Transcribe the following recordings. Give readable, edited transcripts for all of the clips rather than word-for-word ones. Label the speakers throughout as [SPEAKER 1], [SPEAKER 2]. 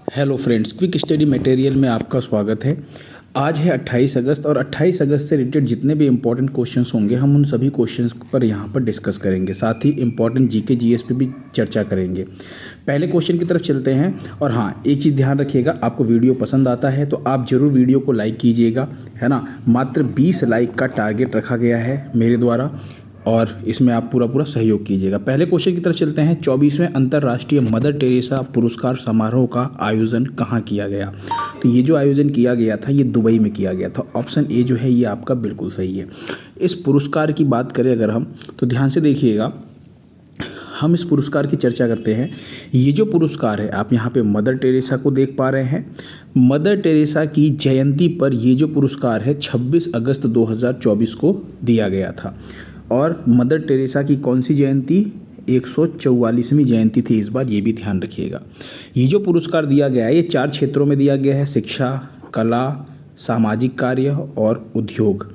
[SPEAKER 1] Hello friends, quick study material में आपका स्वागत है। आज है 28 अगस्त और 28 अगस्त से रिलेटेड जितने भी इंपॉर्टेंट क्वेश्चंस होंगे हम उन सभी क्वेश्चंस पर यहाँ पर डिस्कस करेंगे। साथ ही इंपॉर्टेंट जीके जीएस पे भी चर्चा करेंगे। पहले क्वेश्चन की तरफ चलते हैं। और हाँ, एक चीज़ ध्यान रखिएगा, आपको वीडियो पसंद आता है तो आप ज़रूर वीडियो को लाइक कीजिएगा, है ना। मात्र 20 लाइक का टारगेट रखा गया है मेरे द्वारा और इसमें आप पूरा सहयोग कीजिएगा। पहले क्वेश्चन की तरफ चलते हैं। 24वें अंतर्राष्ट्रीय मदर टेरेसा पुरस्कार समारोह का आयोजन कहाँ किया गया? तो ये जो आयोजन किया गया था ये दुबई में किया गया था। ऑप्शन ए जो है ये आपका बिल्कुल सही है। इस पुरस्कार की बात करें अगर हम तो ध्यान से देखिएगा, हम इस पुरस्कार की चर्चा करते हैं। ये जो पुरस्कार है आप यहाँ पे मदर टेरेसा को देख पा रहे हैं। मदर टेरेसा की जयंती पर ये जो पुरस्कार है 26 अगस्त 2024 को दिया गया था। और मदर टेरेसा की कौन सी जयंती? 144वीं जयंती थी इस बार, ये भी ध्यान रखिएगा। ये जो पुरस्कार दिया गया है ये 4 क्षेत्रों में दिया गया है: शिक्षा, कला, सामाजिक कार्य और उद्योग।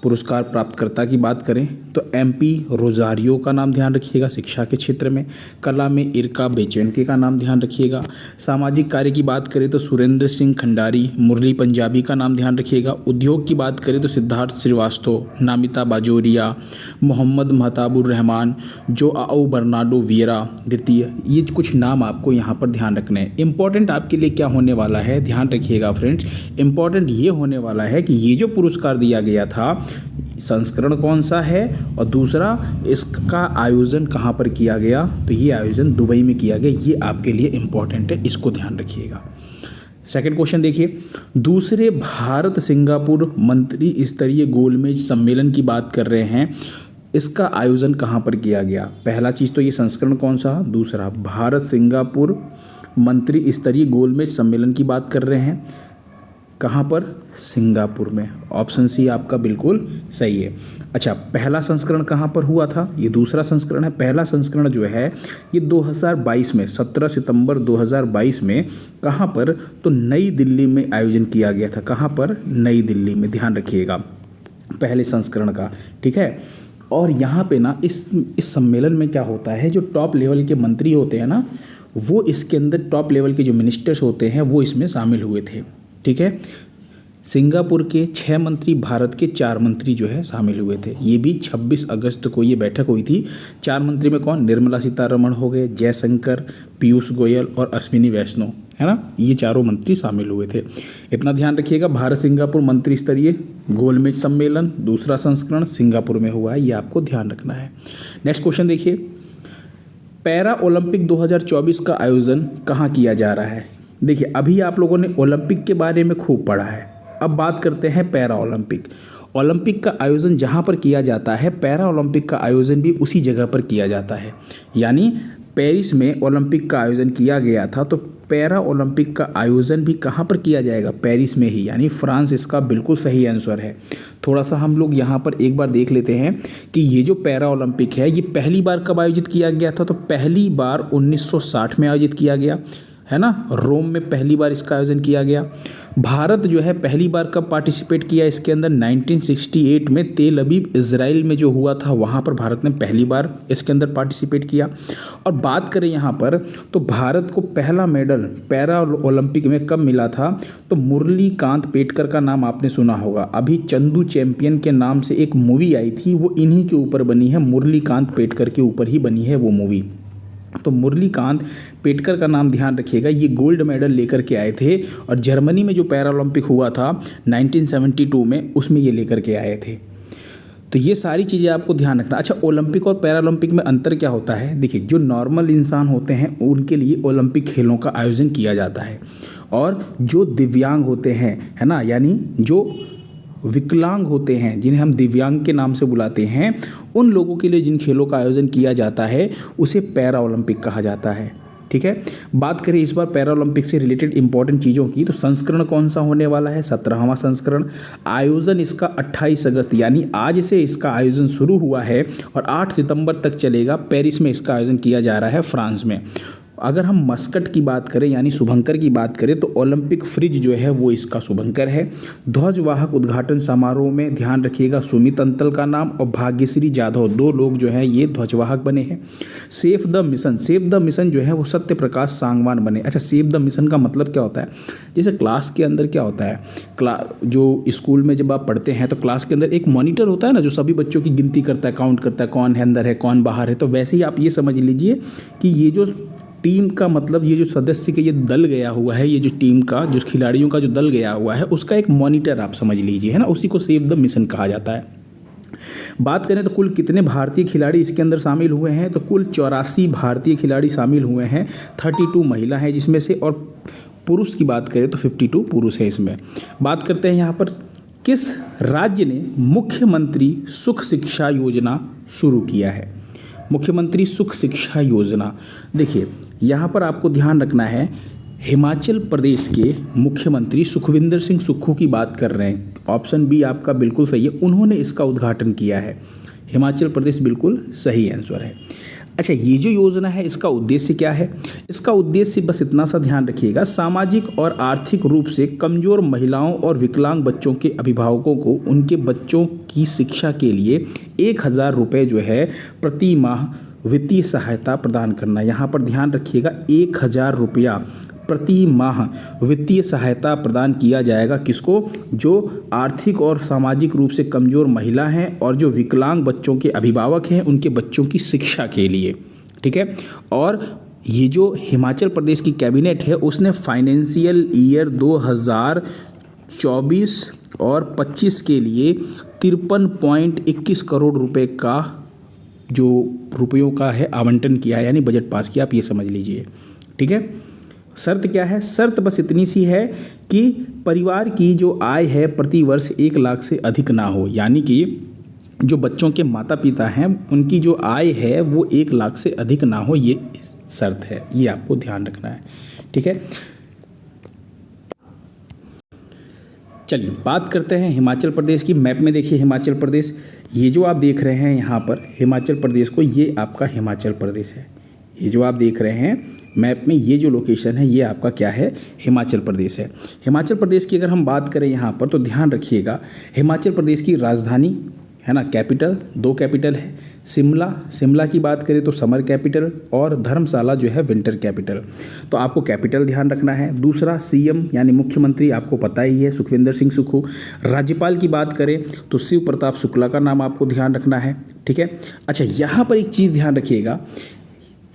[SPEAKER 1] पुरस्कार प्राप्तकर्ता की बात करें तो एमपी रोजारियो का नाम ध्यान रखिएगा शिक्षा के क्षेत्र में। कला में इरका बेचेंके का नाम ध्यान रखिएगा। सामाजिक कार्य की बात करें तो सुरेंद्र सिंह खंडारी, मुरली पंजाबी का नाम ध्यान रखिएगा। उद्योग की बात करें तो Siddharth Srivastava, Namita Bajoria, Mohammad Mahtabur Rahman, Joao Bernardo Vieira द्वितीय। ये कुछ नाम आपको यहाँ पर ध्यान रखने हैं। इंपॉर्टेंट आपके लिए क्या होने वाला है, ध्यान रखिएगा फ्रेंड्स। इंपॉर्टेंट ये होने वाला है कि ये जो पुरस्कार दिया गया था संस्करण कौन सा है और दूसरा इसका आयोजन कहाँ पर किया गया। तो ये आयोजन दुबई में किया गया। ये आपके लिए इंपॉर्टेंट है, इसको ध्यान रखिएगा। सेकंड क्वेश्चन देखिए, दूसरे भारत सिंगापुर मंत्री स्तरीय गोलमेज सम्मेलन की बात कर रहे हैं, इसका आयोजन कहाँ पर किया गया? पहला चीज़ तो ये संस्करण कौन सा, दूसरा भारत सिंगापुर मंत्री स्तरीय गोलमेज सम्मेलन की बात कर रहे हैं, कहाँ पर? सिंगापुर में। ऑप्शन सी आपका बिल्कुल सही है। अच्छा, पहला संस्करण कहाँ पर हुआ था? ये दूसरा संस्करण है। पहला संस्करण जो है ये 2022 में 17 सितंबर 2022 में कहाँ पर? तो नई दिल्ली में आयोजन किया गया था। कहाँ पर? नई दिल्ली में। ध्यान रखिएगा पहले संस्करण का, ठीक है। और यहाँ पे ना इस सम्मेलन में क्या होता है, जो टॉप लेवल के मंत्री होते हैं ना, वो इसके अंदर टॉप लेवल के जो मिनिस्टर्स होते हैं वो इसमें शामिल हुए थे, ठीक है। सिंगापुर के 6 मंत्री, भारत के 4 मंत्री जो है शामिल हुए थे। ये भी 26 अगस्त को ये बैठक हुई थी। 4 मंत्री में कौन? निर्मला सीतारमण हो गए, जयशंकर, पीयूष गोयल और अश्विनी वैष्णव, है ना। ये चारों मंत्री शामिल हुए थे। इतना ध्यान रखिएगा। भारत सिंगापुर मंत्री स्तरीय गोलमेज सम्मेलन दूसरा संस्करण सिंगापुर में हुआ है, ये आपको ध्यान रखना है। नेक्स्ट क्वेश्चन देखिए, पैरा ओलंपिक 2024 का आयोजन कहाँ किया जा रहा है? देखिए, अभी आप लोगों ने ओलंपिक के बारे में खूब पढ़ा है, अब बात करते हैं पैरा ओलंपिक। ओलंपिक का आयोजन जहाँ पर किया जाता है, पैरा ओलंपिक का आयोजन भी उसी जगह पर किया जाता है। यानी पेरिस में ओलंपिक का आयोजन किया गया था तो पैरा ओलंपिक का आयोजन भी कहाँ पर किया जाएगा? पेरिस में ही, यानी फ्रांस इसका बिल्कुल सही आंसर है। थोड़ा सा हम लोग यहाँ पर एक बार देख लेते हैं कि ये जो पैरा ओलंपिक है ये पहली बार कब आयोजित किया गया था? तो पहली बार 1960 में आयोजित किया गया, है ना। रोम में पहली बार इसका आयोजन किया गया। भारत जो है पहली बार कब पार्टिसिपेट किया इसके अंदर? 1968 में तेल अवीव इजराइल में जो हुआ था वहाँ पर भारत ने पहली बार इसके अंदर पार्टिसिपेट किया। और बात करें यहाँ पर तो भारत को पहला मेडल पैरा ओलंपिक में कब मिला था? तो मुरलीकांत पेटकर का नाम आपने सुना होगा। अभी चंदू चैंपियन के नाम से एक मूवी आई थी, वो इन्हीं के ऊपर बनी है, मुरलीकांत पेटकर के ऊपर ही बनी है वो मूवी। तो मुरलीकांत पेटकर का नाम ध्यान रखिएगा। ये गोल्ड मेडल लेकर के आए थे और जर्मनी में जो पैरा ओलंपिक हुआ था 1972 में, उसमें ये लेकर के आए थे। तो ये सारी चीज़ें आपको ध्यान रखना। अच्छा, ओलंपिक और पैरा ओलंपिक में अंतर क्या होता है? देखिए, जो नॉर्मल इंसान होते हैं उनके लिए ओलंपिक खेलों का आयोजन किया जाता है, और जो दिव्यांग होते हैं, है ना, यानी जो विकलांग होते हैं जिन्हें हम दिव्यांग के नाम से बुलाते हैं, उन लोगों के लिए जिन खेलों का आयोजन किया जाता है उसे पैरा ओलंपिक कहा जाता है, ठीक है। बात करें इस बार पैरा ओलंपिक से रिलेटेड इंपॉर्टेंट चीज़ों की, तो संस्करण कौन सा होने वाला है? 17वां संस्करण। आयोजन इसका 28 अगस्त यानी आज से इसका आयोजन शुरू हुआ है और 8 सितंबर तक चलेगा। पेरिस में इसका आयोजन किया जा रहा है, फ्रांस में। अगर हम मस्कट की बात करें यानी शुभंकर की बात करें तो ओलंपिक फ्रिज जो है वो इसका शुभंकर है। ध्वजवाहक उद्घाटन समारोह में ध्यान रखिएगा सुमित अंतल का नाम और भाग्यश्री जाधव, 2 लोग जो हैं ये ध्वजवाहक बने हैं। सेव द मिशन जो है वो सत्य प्रकाश सांगवान बने। अच्छा, सेव द मिशन का मतलब क्या होता है? जैसे क्लास के अंदर क्या होता है, जो स्कूल में जब आप पढ़ते हैं तो क्लास के अंदर एक मॉनिटर होता है ना, जो सभी बच्चों की गिनती करता है, काउंट करता है कौन है अंदर है कौन बाहर है। तो वैसे ही आप ये समझ लीजिए कि ये जो टीम का मतलब ये जो सदस्य के ये दल गया हुआ है, ये जो टीम का जो खिलाड़ियों का जो दल गया हुआ है उसका एक मॉनिटर आप समझ लीजिए, है ना, उसी को सेव द मिशन कहा जाता है। बात करें तो कुल कितने भारतीय खिलाड़ी इसके अंदर शामिल हुए हैं, तो कुल 84 भारतीय खिलाड़ी शामिल हुए हैं, 32 महिला हैं जिसमें से, और पुरुष की बात करें तो 52 पुरुष है इसमें। बात करते हैं यहाँ पर किस राज्य ने मुख्यमंत्री सुख शिक्षा योजना शुरू किया है। मुख्यमंत्री सुख शिक्षा योजना, देखिए यहाँ पर आपको ध्यान रखना है, हिमाचल प्रदेश के मुख्यमंत्री सुखविंदर सिंह सुक्खू की बात कर रहे हैं। ऑप्शन बी आपका बिल्कुल सही है, उन्होंने इसका उद्घाटन किया है। हिमाचल प्रदेश बिल्कुल सही आंसर है। अच्छा, ये जो योजना है इसका उद्देश्य क्या है? इसका उद्देश्य बस इतना सा ध्यान रखिएगा, सामाजिक और आर्थिक रूप से कमजोर महिलाओं और विकलांग बच्चों के अभिभावकों को उनके बच्चों की शिक्षा के लिए 1000 रुपये जो है प्रति माह वित्तीय सहायता प्रदान करना। यहाँ पर ध्यान रखिएगा 1000 रुपया प्रति माह वित्तीय सहायता प्रदान किया जाएगा। किसको? जो आर्थिक और सामाजिक रूप से कमज़ोर महिला हैं और जो विकलांग बच्चों के अभिभावक हैं उनके बच्चों की शिक्षा के लिए, ठीक है। और ये जो हिमाचल प्रदेश की कैबिनेट है उसने फाइनेंशियल ईयर 2024 और 25 के लिए 53.21 करोड़ रुपए का जो रुपयों का है आवंटन किया है, यानी बजट पास किया, आप ये समझ लीजिए, ठीक है। शर्त क्या है? शर्त बस इतनी सी है कि परिवार की जो आय है प्रति वर्ष 1 लाख से अधिक ना हो, यानी कि जो बच्चों के माता पिता हैं उनकी जो आय है वो 1 लाख से अधिक ना हो, ये शर्त है, ये आपको ध्यान रखना है, ठीक है। चलिए बात करते हैं हिमाचल प्रदेश की। मैप में देखिए हिमाचल प्रदेश, ये जो आप देख रहे हैं यहाँ पर हिमाचल प्रदेश को, ये आपका हिमाचल प्रदेश है। ये जो आप देख रहे हैं मैप में ये जो लोकेशन है ये आपका क्या है? हिमाचल प्रदेश है। हिमाचल प्रदेश की अगर हम बात करें यहाँ पर तो ध्यान रखिएगा, हिमाचल प्रदेश की राजधानी है ना, कैपिटल, 2 कैपिटल है, शिमला की बात करें तो समर कैपिटल, और धर्मशाला जो है विंटर कैपिटल। तो आपको कैपिटल ध्यान रखना है। दूसरा सीएम यानी मुख्यमंत्री आपको पता ही है सुखविंदर सिंह सुक्खू। राज्यपाल की बात करें तो शिव प्रताप शुक्ला का नाम आपको ध्यान रखना है, ठीक है। अच्छा, यहाँ पर एक चीज़ ध्यान रखिएगा,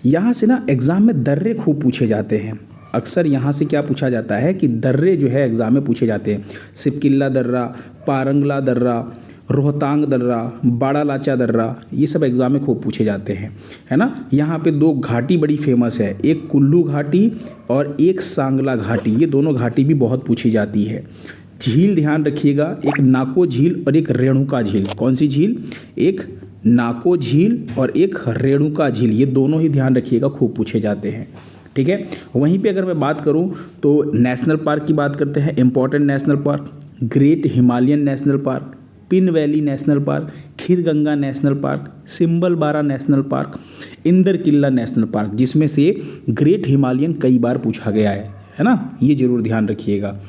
[SPEAKER 1] यहाँ से ना एग्ज़ाम में दर्रे खूब पूछे जाते हैं। अक्सर यहाँ से क्या पूछा जाता है कि दर्रे जो है एग्ज़ाम में पूछे जाते हैं। सिपकिल्ला दर्रा, पारंगला दर्रा, रोहतांग दर्रा, बाड़ा लाचा दर्रा, ये सब एग्ज़ाम में खूब पूछे जाते हैं, है ना। यहाँ पे 2 घाटी बड़ी फेमस है, एक कुल्लू घाटी और एक सांगला घाटी, ये दोनों घाटी भी बहुत पूछी जाती है। झील ध्यान रखिएगा, एक नाको झील और एक रेणुका झील। कौन सी झील? एक नाको झील और एक रेणुका झील, ये दोनों ही ध्यान रखिएगा खूब पूछे जाते हैं, ठीक है। वहीं पे अगर मैं बात करूं तो नेशनल पार्क की बात करते हैं। Important national park, great Himalayan national park, Pin valley national park, Khirganga national park, Simbalbara national park, Inder Killa national park, जिसमें से ग्रेट हिमालयन कई बार पूछा गया है ना, ये जरूर ध्यान रखिएगा।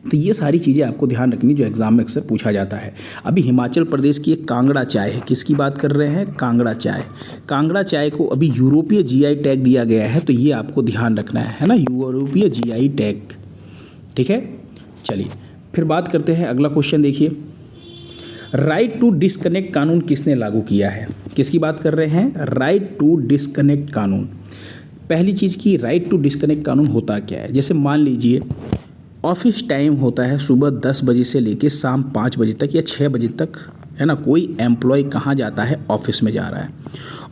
[SPEAKER 1] तो ये सारी चीज़ें आपको ध्यान रखनी जो एग्जाम में अक्सर पूछा जाता है। अभी हिमाचल प्रदेश की एक कांगड़ा चाय है, किसकी बात कर रहे हैं? कांगड़ा चाय। कांगड़ा चाय को अभी यूरोपीय जीआई टैग दिया गया है, तो ये आपको ध्यान रखना है ना, यूरोपीय जीआई टैग, ठीक है। चलिए फिर बात करते हैं, अगला क्वेश्चन देखिए, राइट टू डिस्कनेक्ट कानून किसने लागू किया है? किसकी बात कर रहे हैं? राइट टू डिस्कनेक्ट कानून। पहली चीज़ की राइट टू डिस्कनेक्ट कानून होता क्या है? जैसे मान लीजिए ऑफिस टाइम होता है सुबह 10 बजे से लेके शाम 5 बजे तक या 6 बजे तक, है ना। कोई एम्प्लॉय कहाँ जाता है? ऑफिस में जा रहा है।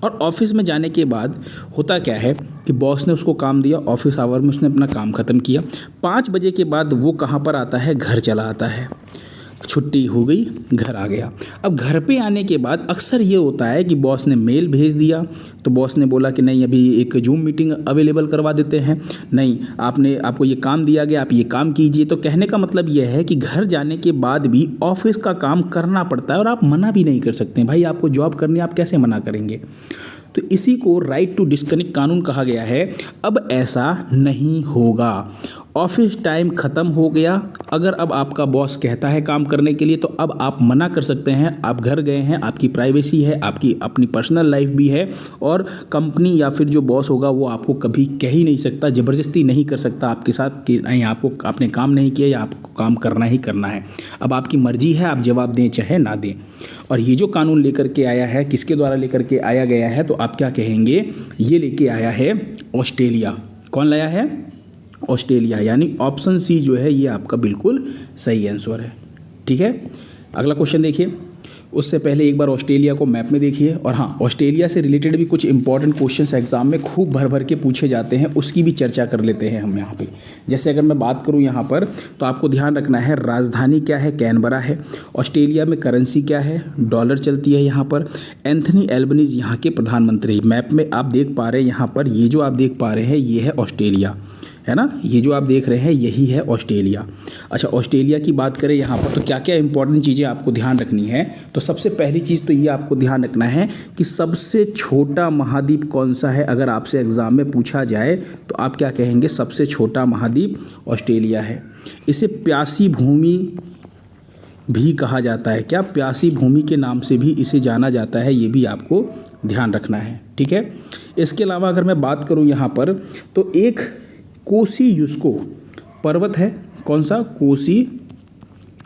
[SPEAKER 1] और ऑफिस में जाने के बाद होता क्या है कि बॉस ने उसको काम दिया, ऑफिस आवर में उसने अपना काम ख़त्म किया। 5 बजे के बाद वो कहाँ पर आता है? घर चला आता है। छुट्टी हो गई, घर आ गया। अब घर पे आने के बाद अक्सर ये होता है कि बॉस ने मेल भेज दिया, तो बॉस ने बोला कि नहीं अभी एक जूम मीटिंग अवेलेबल करवा देते हैं, नहीं आपको ये काम दिया गया, आप ये काम कीजिए। तो कहने का मतलब ये है कि घर जाने के बाद भी ऑफिस का काम करना पड़ता है और आप मना भी नहीं कर सकते। भाई आपको जॉब करनी है, आप कैसे मना करेंगे? तो इसी को राइट टू डिस्कनेक्ट कानून कहा गया है। अब ऐसा नहीं होगा। ऑफिस टाइम ख़त्म हो गया, अगर अब आपका बॉस कहता है काम करने के लिए तो अब आप मना कर सकते हैं। आप घर गए हैं, आपकी प्राइवेसी है, आपकी अपनी पर्सनल लाइफ भी है, और कंपनी या फिर जो बॉस होगा वो आपको कभी कह ही नहीं सकता, ज़बरदस्ती नहीं कर सकता आपके साथ कि नहीं आपको आपने काम नहीं किया या आपको काम करना ही करना है। अब आपकी मर्जी है, आप जवाब दें चाहे ना दें। और ये जो कानून लेकर के आया है, किसके द्वारा लेकर के आया गया है, तो आप क्या कहेंगे, ये लेके आया है ऑस्ट्रेलिया। कौन लाया है? ऑस्ट्रेलिया। यानी ऑप्शन सी जो है ये आपका बिल्कुल सही आंसर है। ठीक है, अगला क्वेश्चन देखिए। उससे पहले एक बार ऑस्ट्रेलिया को मैप में देखिए। और हाँ, ऑस्ट्रेलिया से रिलेटेड भी कुछ इंपॉर्टेंट क्वेश्चंस एग्जाम में खूब भर भर के पूछे जाते हैं, उसकी भी चर्चा कर लेते हैं हम यहाँ पे। जैसे अगर मैं बात करूँ यहाँ पर, तो आपको ध्यान रखना है राजधानी क्या है, कैनबरा है। ऑस्ट्रेलिया में करेंसी क्या है, डॉलर चलती है यहाँ पर। एंथनी एल्बनीज यहाँ के प्रधानमंत्री। मैप में आप देख पा रहे हैं यहाँ पर, ये जो आप देख पा रहे हैं ये है ऑस्ट्रेलिया, है ना, ये जो आप देख रहे हैं यही है ऑस्ट्रेलिया। अच्छा, ऑस्ट्रेलिया की बात करें यहाँ पर तो क्या क्या इंपॉर्टेंट चीज़ें आपको ध्यान रखनी है। तो सबसे पहली चीज़ तो ये आपको ध्यान रखना है कि सबसे छोटा महाद्वीप कौन सा है। अगर आपसे एग्जाम में पूछा जाए तो आप क्या कहेंगे, सबसे छोटा महाद्वीप ऑस्ट्रेलिया है। इसे प्यासी भूमि भी कहा जाता है। क्या? प्यासी भूमि के नाम से भी इसे जाना जाता है, ये भी आपको ध्यान रखना है। ठीक है, इसके अलावा अगर मैं बात करूँ यहाँ पर तो एक कोसी युस्को पर्वत है। कौन सा? कोसी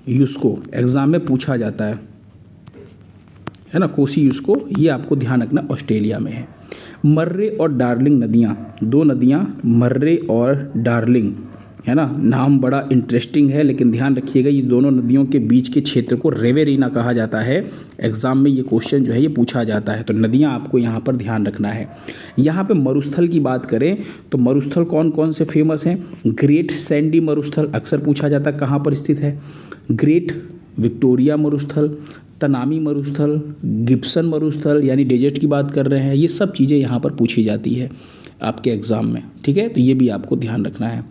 [SPEAKER 1] युस्को, एग्जाम में पूछा जाता है ना, कोसी युस्को, ये आपको ध्यान रखना ऑस्ट्रेलिया में है। मर्रे और डार्लिंग नदियाँ, दो नदियाँ मर्रे और डार्लिंग, है ना, नाम बड़ा इंटरेस्टिंग है, लेकिन ध्यान रखिएगा ये दोनों नदियों के बीच के क्षेत्र को रेवेरिना कहा जाता है। एग्जाम में ये क्वेश्चन जो है ये पूछा जाता है, तो नदियाँ आपको यहाँ पर ध्यान रखना है। यहाँ पे मरुस्थल की बात करें तो मरुस्थल कौन कौन से फेमस हैं? ग्रेट सैंडी मरुस्थल अक्सर पूछा जाता है, कहाँ पर स्थित है? ग्रेट विक्टोरिया मरुस्थल, तनामी मरुस्थल, गिब्सन मरुस्थल, यानी डेजर्ट की बात कर रहे हैं। ये सब चीज़ें यहाँ पर पूछी जाती है आपके एग्ज़ाम में। ठीक है, तो ये भी आपको ध्यान रखना है।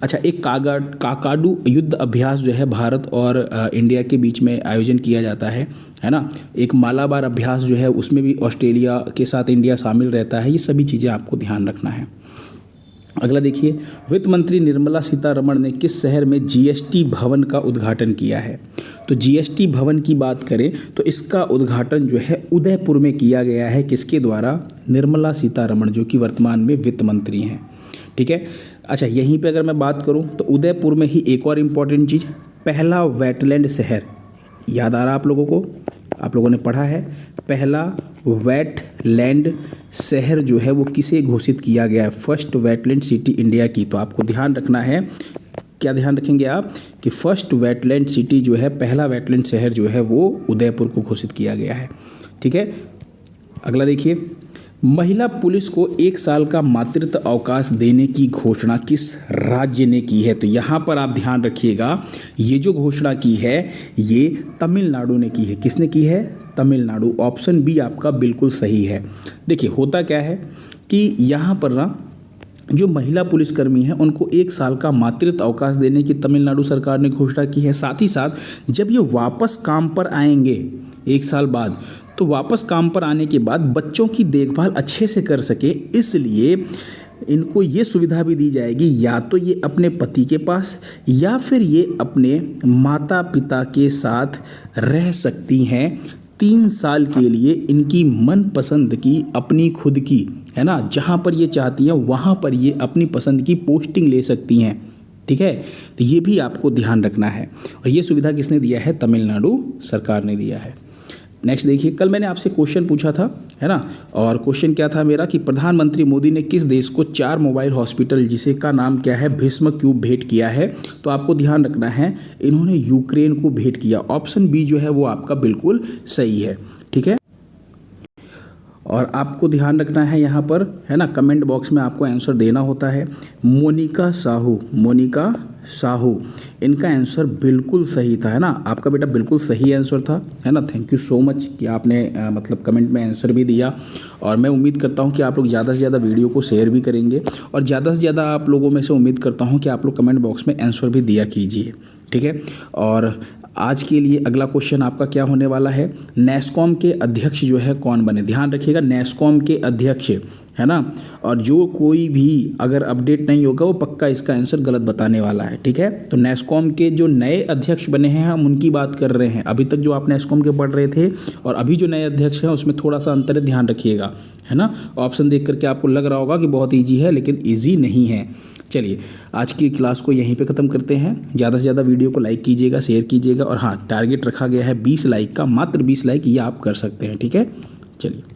[SPEAKER 1] अच्छा, एक काकाडू युद्ध अभ्यास जो है भारत और इंडिया के बीच में आयोजन किया जाता है ना। एक मालाबार अभ्यास जो है उसमें भी ऑस्ट्रेलिया के साथ इंडिया शामिल रहता है। ये सभी चीज़ें आपको ध्यान रखना है। अगला देखिए, वित्त मंत्री निर्मला सीतारमण ने किस शहर में जीएसटी भवन का उद्घाटन किया है? तो जीएसटी भवन की बात करें तो इसका उद्घाटन जो है उदयपुर में किया गया है। किसके द्वारा? निर्मला सीतारमण, जो कि वर्तमान में वित्त मंत्री हैं। ठीक है, अच्छा यहीं पे अगर मैं बात करूं तो उदयपुर में ही एक और इम्पॉर्टेंट चीज़, पहला वेटलैंड शहर, याद आ रहा आप लोगों को? आप लोगों ने पढ़ा है, पहला वेटलैंड शहर जो है वो किसे घोषित किया गया है? फर्स्ट वेटलैंड सिटी इंडिया की। तो आपको ध्यान रखना है, क्या ध्यान रखेंगे आप, कि फर्स्ट वेटलैंड सिटी जो है, पहला वेटलैंड शहर जो है वो उदयपुर को घोषित किया गया है। ठीक है, अगला देखिए, महिला पुलिस को 1 साल का मातृत्व अवकाश देने की घोषणा किस राज्य ने की है? तो यहाँ पर आप ध्यान रखिएगा, ये जो घोषणा की है ये तमिलनाडु ने की है। किसने की है? तमिलनाडु। ऑप्शन बी आपका बिल्कुल सही है। देखिए होता क्या है कि यहाँ पर ना जो महिला पुलिसकर्मी हैं उनको 1 साल का मातृत्व अवकाश देने की तमिलनाडु सरकार ने घोषणा की है। साथ ही साथ जब ये वापस काम पर आएंगे 1 साल बाद, तो वापस काम पर आने के बाद बच्चों की देखभाल अच्छे से कर सके, इसलिए इनको ये सुविधा भी दी जाएगी, या तो ये अपने पति के पास या फिर ये अपने माता पिता के साथ रह सकती हैं 3 साल के लिए। इनकी मनपसंद की, अपनी खुद की, है ना, जहाँ पर ये चाहती हैं वहाँ पर ये अपनी पसंद की पोस्टिंग ले सकती हैं। ठीक है, तो ये भी आपको ध्यान रखना है। और ये सुविधा किसने दिया है? तमिलनाडु सरकार ने दिया है। नेक्स्ट देखिए, कल मैंने आपसे क्वेश्चन पूछा था, है ना, और क्वेश्चन क्या था मेरा कि प्रधानमंत्री मोदी ने किस देश को 4 मोबाइल हॉस्पिटल जिसे का नाम क्या है, भीष्म क्यूब, भेंट किया है? तो आपको ध्यान रखना है, इन्होंने यूक्रेन को भेंट किया। ऑप्शन बी जो है वो आपका बिल्कुल सही है। ठीक है, और आपको ध्यान रखना है यहाँ पर, है ना, कमेंट बॉक्स में आपको आंसर देना होता है। मोनिका साहू, मोनिका साहू, इनका आंसर बिल्कुल सही था, है ना, आपका बेटा बिल्कुल सही आंसर था, है ना। थैंक यू सो मच कि आपने मतलब कमेंट में आंसर भी दिया। और मैं उम्मीद करता हूँ कि आप लोग ज़्यादा से ज़्यादा वीडियो को शेयर भी करेंगे, और ज़्यादा से ज़्यादा आप लोगों में से उम्मीद करता हूँ कि आप लोग कमेंट बॉक्स में आंसर भी दिया कीजिए। ठीक है, और आज के लिए अगला क्वेश्चन आपका क्या होने वाला है, नेस्कॉम के अध्यक्ष जो है कौन बने। ध्यान रखिएगा, नेस्कॉम के अध्यक्ष, है ना। और जो कोई भी अगर अपडेट नहीं होगा वो पक्का इसका आंसर गलत बताने वाला है, ठीक है। तो नेस्कॉम के जो नए अध्यक्ष बने हैं हम उनकी बात कर रहे हैं। अभी तक जो आप नेस्कॉम के पढ़ रहे थे और अभी जो नए अध्यक्ष हैं उसमें थोड़ा सा अंतर है, ध्यान रखिएगा, है ना। ऑप्शन देख करके आपको लग रहा होगा कि बहुत ईजी है, लेकिन ईजी नहीं है। चलिए आज की क्लास को यहीं पे ख़त्म करते हैं। ज़्यादा से ज़्यादा वीडियो को लाइक कीजिएगा, शेयर कीजिएगा, और हाँ, टारगेट रखा गया है 20 लाइक का, मात्र 20 लाइक, ये आप कर सकते हैं, ठीक है। चलिए।